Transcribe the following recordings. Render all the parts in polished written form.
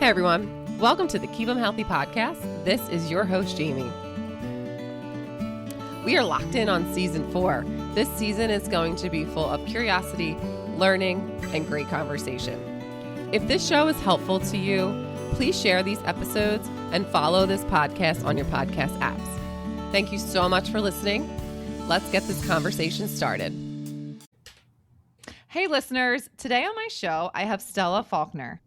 Hey everyone, welcome to the Keep 'em Healthy podcast. This is your host, Jamie. We are locked in on season 4. This season is going to be full of curiosity, learning, and great conversation. If this show is helpful to you, please share these episodes and follow this podcast on your podcast apps. Thank you so much for listening. Let's get this conversation started. Hey listeners, today on my show, I have Stella Falkner.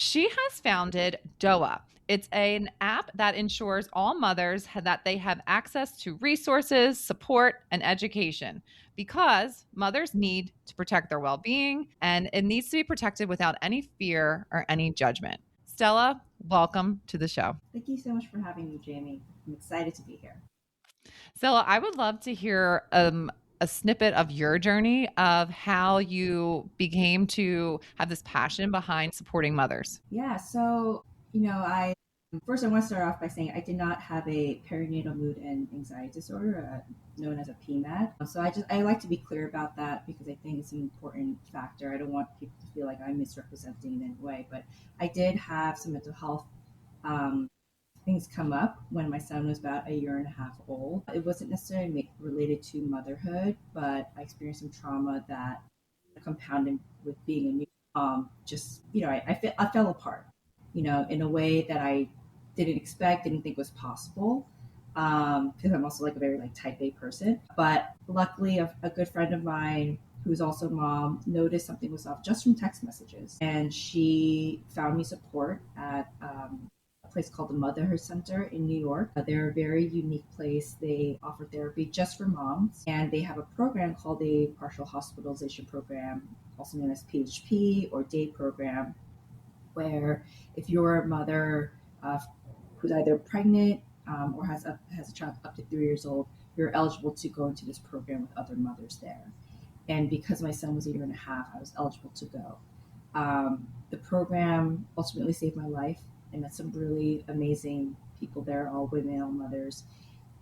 She has founded Dowa. It's an app that ensures all mothers that they have access to resources, support, and education because mothers need to protect their well-being and it needs to be protected without any fear or any judgment. Stella, welcome to the show. Thank you so much for having me, Jamie. I'm excited to be here. Stella, I would love to hear a snippet of your journey of how you became to have this passion behind supporting mothers. Yeah, so, I want to start off by saying I did not have a perinatal mood and anxiety disorder known as a PMAD. So I like to be clear about that because I think it's an important factor. I don't want people to feel like I'm misrepresenting in any way, but I did have some mental health things come up when my son was about a year and a half old. It wasn't necessarily related to motherhood, but I experienced some trauma that compounded with being a new mom. I fell apart, in a way that I didn't think was possible. Because I'm also a very type A person. But luckily, a good friend of mine who's also a mom noticed something was off just from text messages, and she found me support at place called the Motherhood Center in New York. They're a very unique place. They offer therapy just for moms, and they have a program called a partial hospitalization program, also known as PHP or day program, where if you're a mother who's either pregnant or has a child up to 3 years old, you're eligible to go into this program with other mothers there. And because my son was a year and a half, I was eligible to go. The program ultimately saved my life. I met some really amazing people there, all women, all mothers.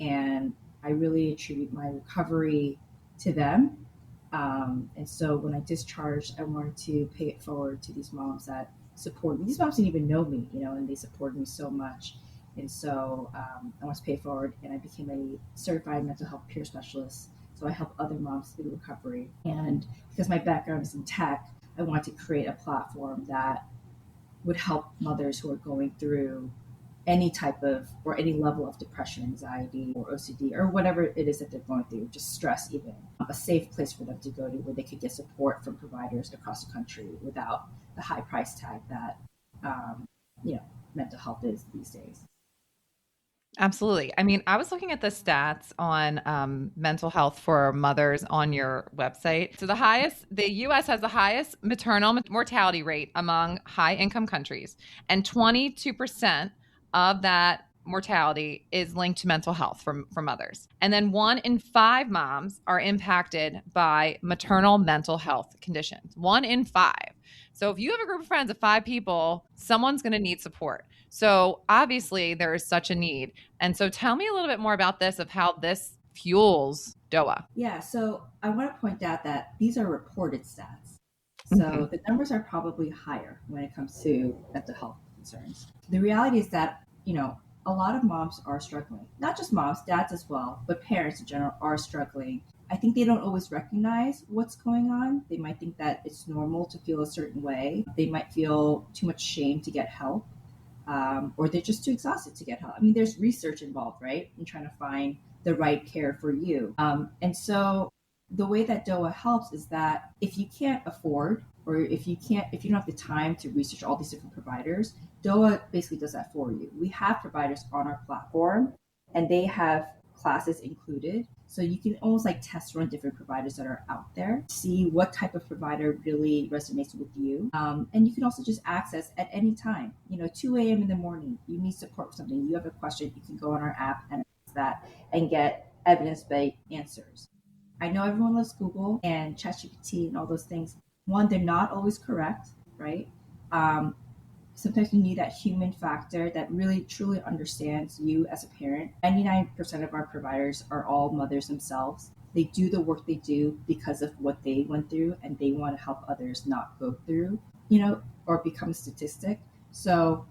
And I really attribute my recovery to them. And so when I discharged, I wanted to pay it forward to these moms that support me. These moms didn't even know me, and they supported me so much. And so I wanted to pay it forward, and I became a certified mental health peer specialist. So I help other moms through recovery. And because my background is in tech, I wanted to create a platform that would help mothers who are going through any type of or any level of depression, anxiety, or OCD, or whatever it is that they're going through, just stress even, a safe place for them to go to where they could get support from providers across the country without the high price tag that, mental health is these days. Absolutely. I mean, I was looking at the stats on mental health for mothers on your website. So the U.S. has the highest maternal mortality rate among high-income countries, and 22% of that mortality is linked to mental health for mothers. And then 1 in 5 moms are impacted by maternal mental health conditions. 1 in 5. So if you have a group of friends of 5 people, someone's going to need support. So obviously there is such a need. And so tell me a little bit more about this, of how this fuels Dowa. Yeah, so I want to point out that these are reported stats. So the numbers are probably higher when it comes to mental health concerns. The reality is that, a lot of moms are struggling. Not just moms, dads as well, but parents in general are struggling. I think they don't always recognize what's going on. They might think that it's normal to feel a certain way. They might feel too much shame to get help. Or they're just too exhausted to get help. I mean, there's research involved, right? In trying to find the right care for you. And so the way that Dowa helps is that if you can't afford, or if you don't have the time to research all these different providers, Dowa basically does that for you. We have providers on our platform, and they have classes included. So you can almost test run different providers that are out there, see what type of provider really resonates with you. And you can also just access at any time, 2 a.m. in the morning, you need support for something, you have a question, you can go on our app and ask that and get evidence-based answers. I know everyone loves Google and ChatGPT and all those things. One, they're not always correct, right? Sometimes you need that human factor that really truly understands you as a parent. 99% of our providers are all mothers themselves. They do the work they do because of what they went through, and they want to help others not go through, or become a statistic. So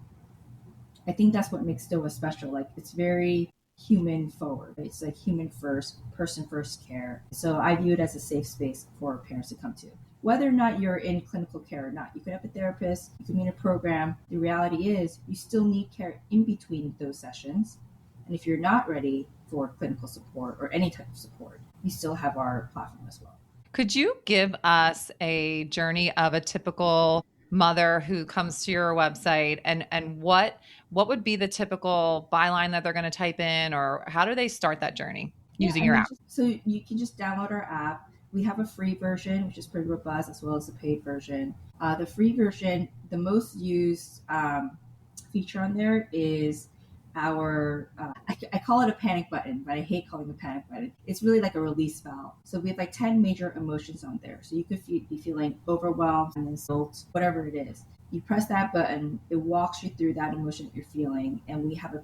I think that's what makes Dowa special. Like, it's very human forward. It's like human first, person first care. So I view it as a safe space for parents to come to. Whether or not you're in clinical care or not, you could have a therapist, you could be in a program. The reality is you still need care in between those sessions. And if you're not ready for clinical support or any type of support, you still have our platform as well. Could you give us a journey of a typical mother who comes to your website, and what would be the typical byline that they're going to type in, or how do they start that journey using your app? So you can just download our app. We have a free version, which is pretty robust, as well as a paid version. The free version, the most used feature on there is our, I call it a panic button, but I hate calling it a panic button. It's really like a release valve. So we have like 10 major emotions on there. So you could be feeling overwhelmed and insult, whatever it is. You press that button, it walks you through that emotion that you're feeling. And we have a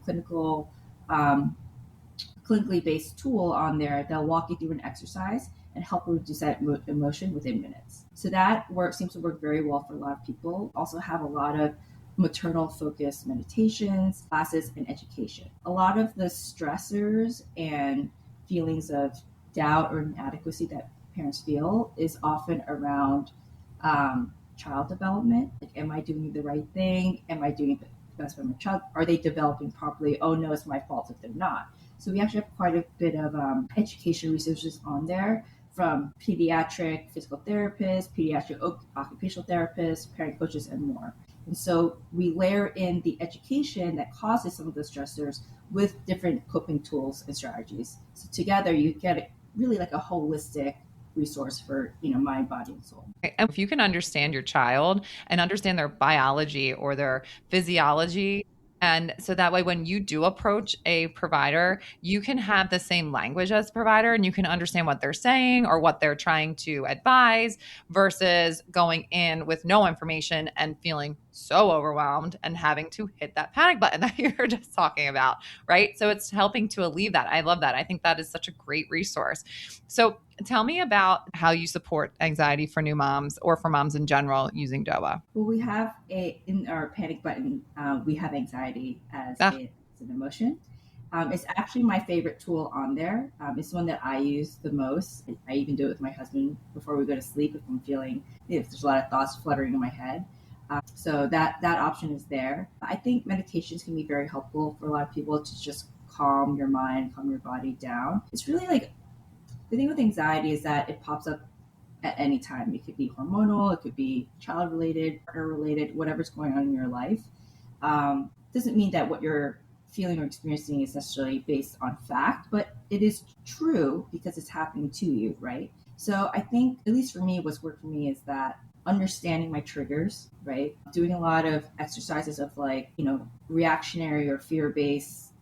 clinically based tool on there that'll walk you through an exercise and help reduce that emotion within minutes. So that seems to work very well for a lot of people. Also have a lot of maternal focused meditations, classes, and education. A lot of the stressors and feelings of doubt or inadequacy that parents feel is often around child development. Like, am I doing the right thing? Am I doing the best for my child? Are they developing properly? Oh no, it's my fault if they're not. So we actually have quite a bit of education resources on there, from pediatric physical therapists, pediatric occupational therapists, parent coaches, and more. And so we layer in the education that causes some of the stressors with different coping tools and strategies. So together you get really like a holistic resource for, mind, body, and soul. And if you can understand your child and understand their biology or their physiology, and so that way, when you do approach a provider, you can have the same language as the provider and you can understand what they're saying or what they're trying to advise, versus going in with no information and feeling so overwhelmed and having to hit that panic button that you were just talking about, right? So it's helping to alleviate that. I love that. I think that is such a great resource. So tell me about how you support anxiety for new moms or for moms in general using Dowa. Well, we have in our panic button, we have anxiety as an emotion. It's actually my favorite tool on there. It's one that I use the most. I even do it with my husband before we go to sleep if I'm feeling, if there's a lot of thoughts fluttering in my head. So that option is there. I think meditations can be very helpful for a lot of people to just calm your mind, calm your body down. It's really like, the thing with anxiety is that it pops up at any time. It could be hormonal, it could be child related, partner related, whatever's going on in your life. Doesn't mean that what you're feeling or experiencing is necessarily based on fact, but it is true because it's happening to you, right? So I think, at least for me, what's worked for me is that understanding my triggers, right? Doing a lot of exercises of reactionary or fear-based,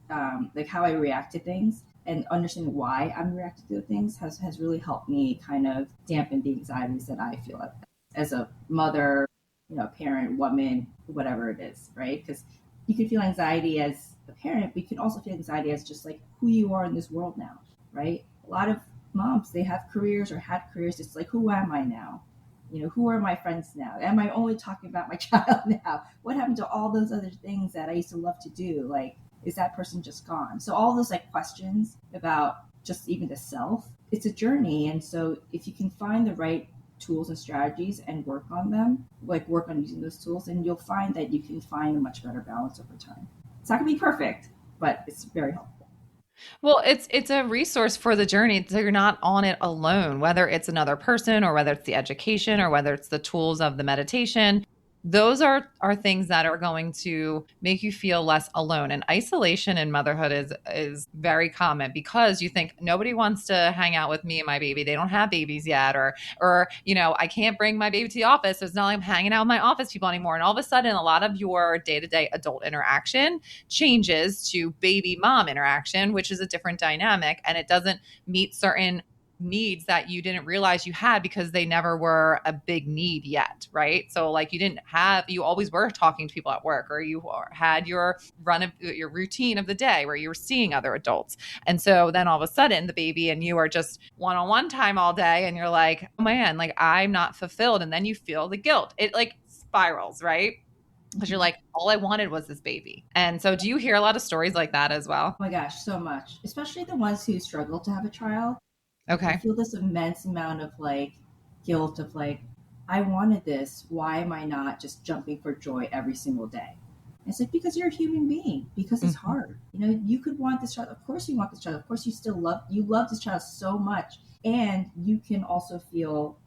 like how I react to things, and understanding why I'm reacting to things has really helped me kind of dampen the anxieties that I feel as a mother, parent, woman, whatever it is, right? Because you can feel anxiety as a parent, but you can also feel anxiety as just like who you are in this world now, right? A lot of moms, they have careers or had careers. It's like, who am I now? Who are my friends now? Am I only talking about my child now? What happened to all those other things that I used to love to do? Like, is that person just gone? So all those questions about just even the self, it's a journey. And so if you can find the right tools and strategies and work on them, work on using those tools, and you'll find that you can find a much better balance over time. It's not gonna be perfect, but it's very helpful. Well, it's a resource for the journey, so you're not on it alone, whether it's another person or whether it's the education or whether it's the tools of the meditation. Those are things that are going to make you feel less alone. And isolation in motherhood is very common because you think nobody wants to hang out with me and my baby. They don't have babies yet, or I can't bring my baby to the office. So it's not like I'm hanging out with my office people anymore. And all of a sudden, a lot of your day-to-day adult interaction changes to baby mom interaction, which is a different dynamic, and it doesn't meet certain needs that you didn't realize you had because they never were a big need yet, right? So you always were talking to people at work, or you had your routine of the day where you were seeing other adults. And so then all of a sudden the baby and you are just one-on-one time all day, and you're like, oh man, I'm not fulfilled. And then you feel the guilt. It spirals, right? because you're like, all I wanted was this baby. And so do you hear a lot of stories like that as well? Oh my gosh, so much. Especially the ones who struggle to have a child. I Okay. feel this immense amount of like guilt of like, I wanted this. Why am I not just jumping for joy every single day? And it's like, because you're a human being, because it's hard. You know, you could want this child. Of course you want this child. Of course you still love this child so much. And you can also feel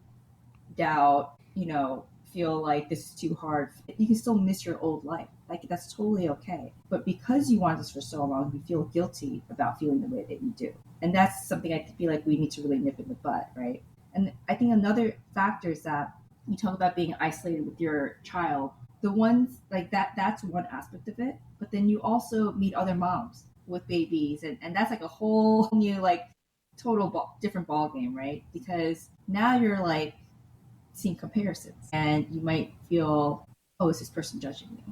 doubt, you know, feel like this is too hard. You can still miss your old life. Like that's totally okay. But because you want this for so long, you feel guilty about feeling the way that you do. And that's something I feel like we need to really nip in the bud, right? And I think another factor is that you talk about being isolated with your child. The ones like that's one aspect of it. But then you also meet other moms with babies. And that's like a whole new, like, different ball game, right? Because now you're like seeing comparisons and you might feel, oh, is this person judging me?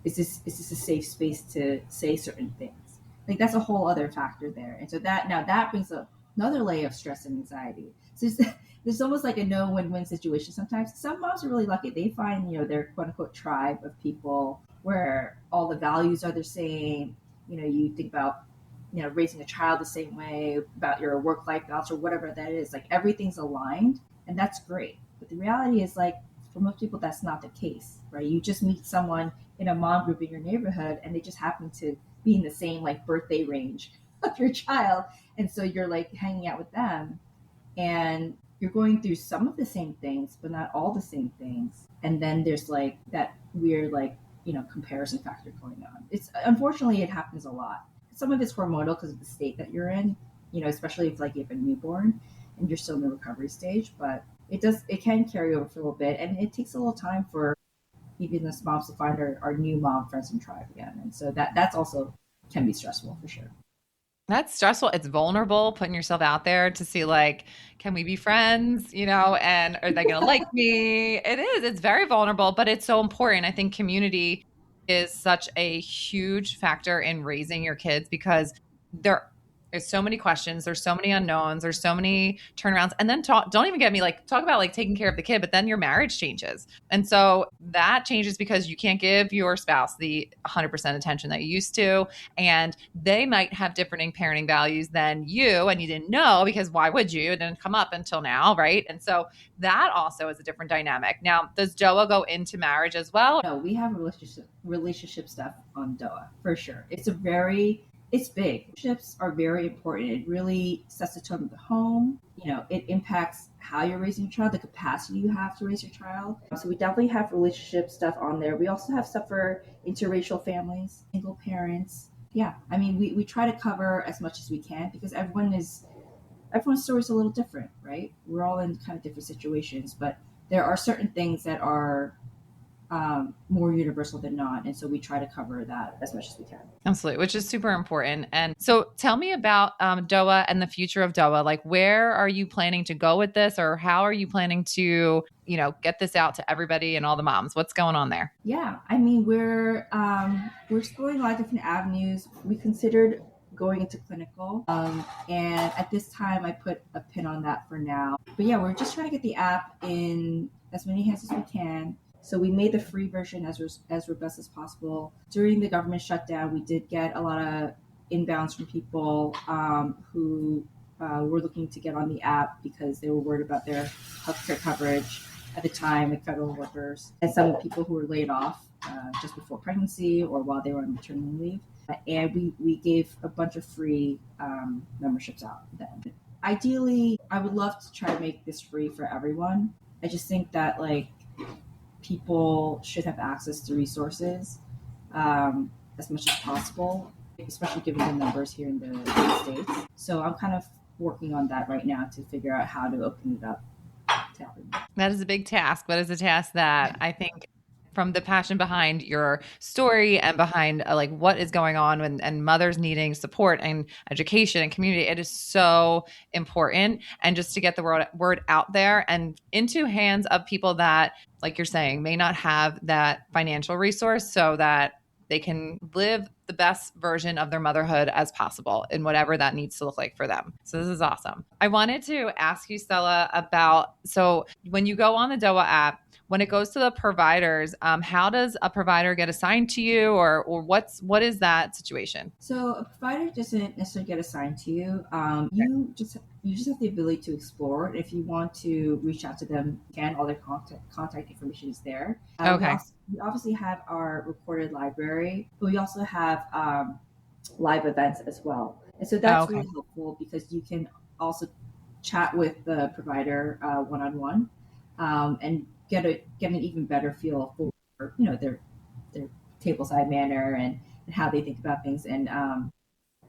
Is this a safe space to say certain things? Like that's a whole other factor there. And so that brings up another layer of stress and anxiety. So there's almost like a no win-win situation sometimes. Some moms are really lucky. They find, you know, their quote unquote tribe of people where all the values are the same. You know, you think about, you know, raising a child the same way, about your work-life balance or whatever that is. Like everything's aligned, and that's great. But the reality is, like, for most people, that's not the case, right? You just meet someone in a mom group in your neighborhood, and they just happen to be in the same, like, birthday range of your child. And so you're, like, hanging out with them, and you're going through some of the same things, but not all the same things. And then there's, like, that weird, like, you know, comparison factor going on. Unfortunately, it happens a lot. Some of it's hormonal because of the state that you're in, you know, especially if, like, you have a newborn and you're still in the recovery stage, but it can carry over for a little bit, and it takes a little time for even the moms to find our new mom friends and tribe again. And so that's also can be stressful for sure. That's stressful. It's vulnerable putting yourself out there to see, like, can we be friends, you know, and are they going to like me? It is. It's very vulnerable, but it's so important. I think community is such a huge factor in raising your kids because there's so many questions, there's so many unknowns, there's so many turnarounds. And then don't even get me like talk about like taking care of the kid, but then your marriage changes. And so that changes because you can't give your spouse the 100% attention that you used to. And they might have differing parenting values than you, and you didn't know because why would you? It didn't come up until now, right? And so that also is a different dynamic. Now, does Dowa go into marriage as well? No, we have relationship stuff on Dowa for sure. It's big. Relationships are very important. It really sets the tone of the home. You know, it impacts how you're raising your child, the capacity you have to raise your child. So we definitely have relationship stuff on there. We also have stuff for interracial families, single parents. Yeah, I mean, we try to cover as much as we can because everyone's story is a little different, right? We're all in kind of different situations, but there are certain things that are more universal than not. And so we try to cover that as much as we can. Absolutely, which is super important. And so tell me about Dowa and the future of Dowa. Like, where are you planning to go with this, or how are you planning to, you know, get this out to everybody and all the moms? What's going on there? Yeah, I mean, we're exploring a lot of different avenues. We considered going into clinical, and at this time I put a pin on that for now. But yeah, we're just trying to get the app in as many hands as we can. So we made the free version as robust as possible. During the government shutdown, we did get a lot of inbounds from people who were looking to get on the app because they were worried about their healthcare coverage at the time, like federal workers, and some people who were laid off just before pregnancy or while they were on maternity leave. And we gave a bunch of free memberships out then. Ideally, I would love to try to make this free for everyone. I just think that, like, people should have access to resources as much as possible, especially given the numbers here in the States. So I'm kind of working on that right now to figure out how to open it up to everyone. That is a big task, but it's a task that I think from the passion behind your story and behind like what is going on and mothers needing support and education and community, it is so important. And just to get the word out there and into hands of people that, like you're saying, may not have that financial resource so that they can live the best version of their motherhood as possible in whatever that needs to look like for them. So this is awesome. I wanted to ask you, Stella, about, so when you go on the Dowa app, When it goes to the providers, how does a provider get assigned to you, or what is that situation? So a provider doesn't necessarily get assigned to you. You just have the ability to explore. If you want to reach out to them, again, all their contact information is there. Okay. We obviously have our recorded library, but we also have live events as well. And so that's Okay. really helpful because you can also chat with the provider one-on-one, and get an even better feel for their tableside manner and how they think about things, and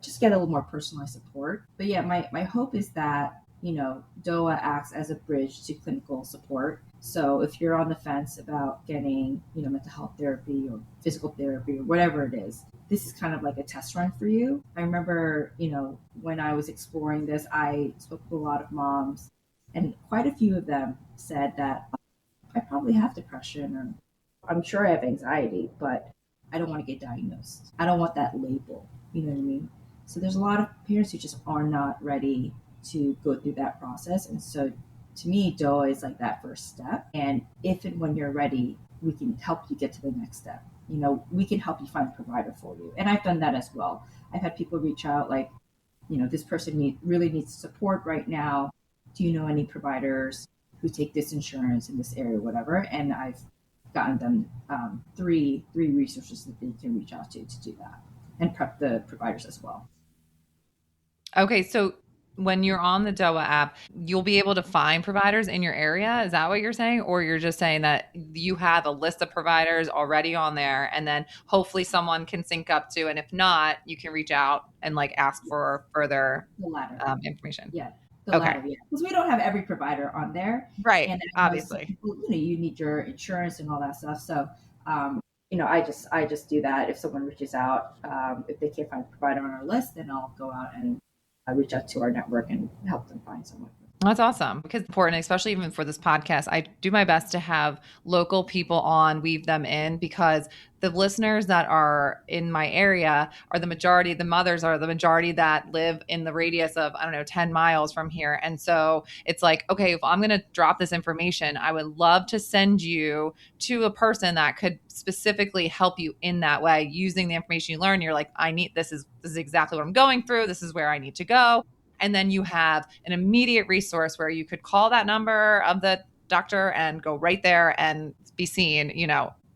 just get a little more personalized support. But yeah, my hope is that, Dowa acts as a bridge to clinical support. So if you're on the fence about getting, mental health therapy or physical therapy or whatever it is, this is kind of like a test run for you. I remember, when I was exploring this, I spoke with a lot of moms, and quite a few of them said that, "Oh, I probably have depression, or I'm sure I have anxiety, but I don't want to get diagnosed. I don't want that label." You know what I mean? So there's a lot of parents who just are not ready to go through that process. And so to me, DOA is like that first step. And if and when you're ready, we can help you get to the next step. We can help you find a provider for you. And I've done that as well. I've had people reach out like, this person really needs support right now. Do you know any providers who take this insurance in this area, whatever? And I've gotten them three resources that they can reach out to do that, and prep the providers as well. Okay, so when you're on the Dowa app, you'll be able to find providers in your area. Is that what you're saying? Or you're just saying that you have a list of providers already on there, and then hopefully someone can sync up to, and if not, you can reach out and like ask for further The latter. information. Yeah. The latter, yeah. Because we don't have every provider on there. Right. And Obviously. People, you need your insurance and all that stuff. So, I just do that. If someone reaches out, if they can't find a provider on our list, then I'll go out and reach out to our network and help them find someone. That's awesome, because it's important, especially even for this podcast. I do my best to have local people on, weave them in, because the listeners that are in my area are the majority. The mothers are the majority that live in the radius of, 10 miles from here. And so it's like, okay, if I'm going to drop this information, I would love to send you to a person that could specifically help you in that way, using the information you learn. You're like, this is exactly what I'm going through. This is where I need to go. And then you have an immediate resource where you could call that number of the doctor and go right there and be seen,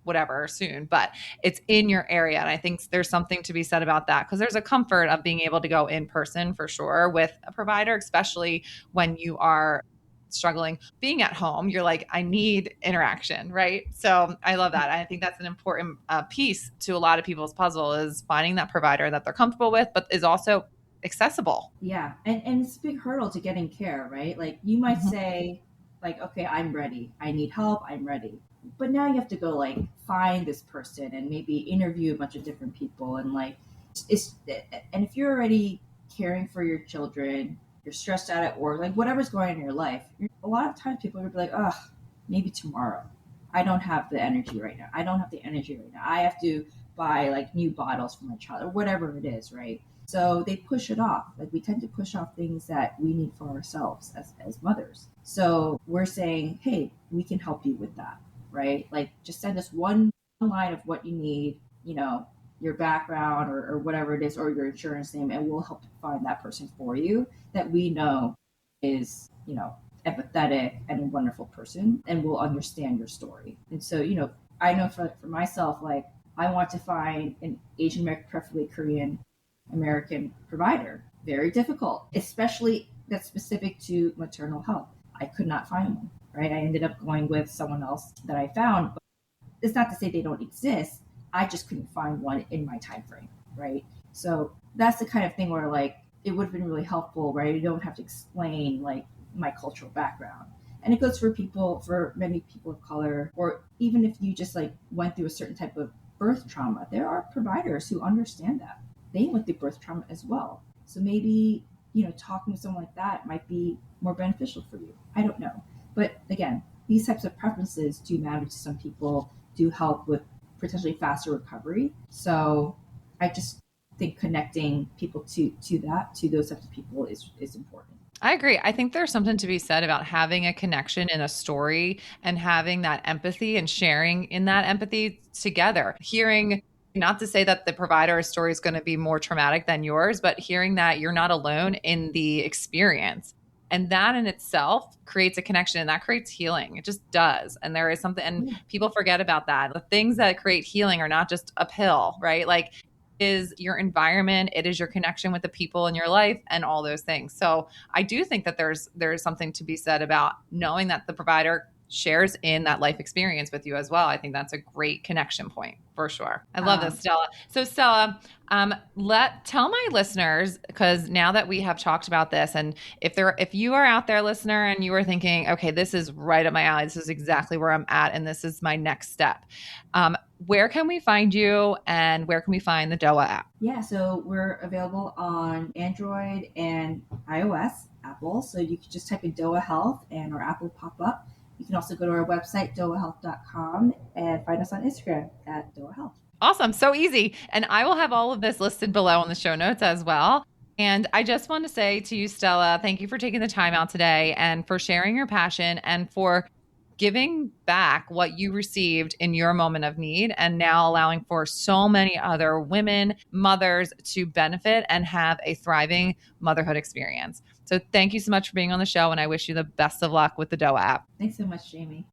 whatever soon, but it's in your area. And I think there's something to be said about that, because there's a comfort of being able to go in person for sure with a provider, especially when you are struggling being at home. You're like, I need interaction, right? So I love that. I think that's an important piece to a lot of people's puzzle, is finding that provider that they're comfortable with, but is also accessible. Yeah. And it's a big hurdle to getting care, right? Like you might say like, okay, I'm ready. I need help. I'm ready. But now you have to go like find this person and maybe interview a bunch of different people. And like, and if you're already caring for your children, you're stressed out at work, like whatever's going on in your life, a lot of times people are gonna be like, oh, maybe tomorrow. I don't have the energy right now. I don't have the energy right now. I have to buy like new bottles for my child, or whatever it is, right? So they push it off. Like we tend to push off things that we need for ourselves as mothers. So we're saying, hey, we can help you with that, right? Like just send us one line of what you need, your background or whatever it is, or your insurance name, and we'll help find that person for you that we know is, empathetic and a wonderful person, and will understand your story. And so, I know for myself, like I want to find an Asian American, preferably Korean American provider. Very difficult, especially that's specific to maternal health. I could not find one, right? I ended up going with someone else that I found, but it's not to say they don't exist. I just couldn't find one in my time frame, right? So that's the kind of thing where like it would have been really helpful, right? You don't have to explain like my cultural background. And it goes for many people of color, or even if you just like went through a certain type of birth trauma, there are providers who understand that. They went through birth trauma as well. So maybe, talking to someone like that might be more beneficial for you. I don't know. But again, these types of preferences do matter to some people, do help with potentially faster recovery. So I just think connecting people to those types of people is important. I agree. I think there's something to be said about having a connection in a story and having that empathy and sharing in that empathy together. Hearing, not to say that the provider's story is going to be more traumatic than yours, but hearing that you're not alone in the experience. And that in itself creates a connection and that creates healing. It just does. And there is something, and people forget about that. The things that create healing are not just a pill, right? Like, is your environment, it is your connection with the people in your life and all those things. So I do think that there's something to be said about knowing that the provider shares in that life experience with you as well. I think that's a great connection point for sure. I love this, Stella. So Stella, tell my listeners, because now that we have talked about this, and if you are out there, listener, and you are thinking, okay, this is right up my alley, this is exactly where I'm at, and this is my next step. Where can we find you and where can we find the Dowa app? Yeah, so we're available on Android and iOS, Apple. So you can just type in Dowa Health and our app will pop up. You can also go to our website, dowahealth.com, and find us on Instagram at Dowa Health. Awesome. So easy. And I will have all of this listed below in the show notes as well. And I just want to say to you, Stella, thank you for taking the time out today and for sharing your passion and for giving back what you received in your moment of need and now allowing for so many other women, mothers to benefit and have a thriving motherhood experience. So thank you so much for being on the show, and I wish you the best of luck with the Dowa app. Thanks so much, Jamie.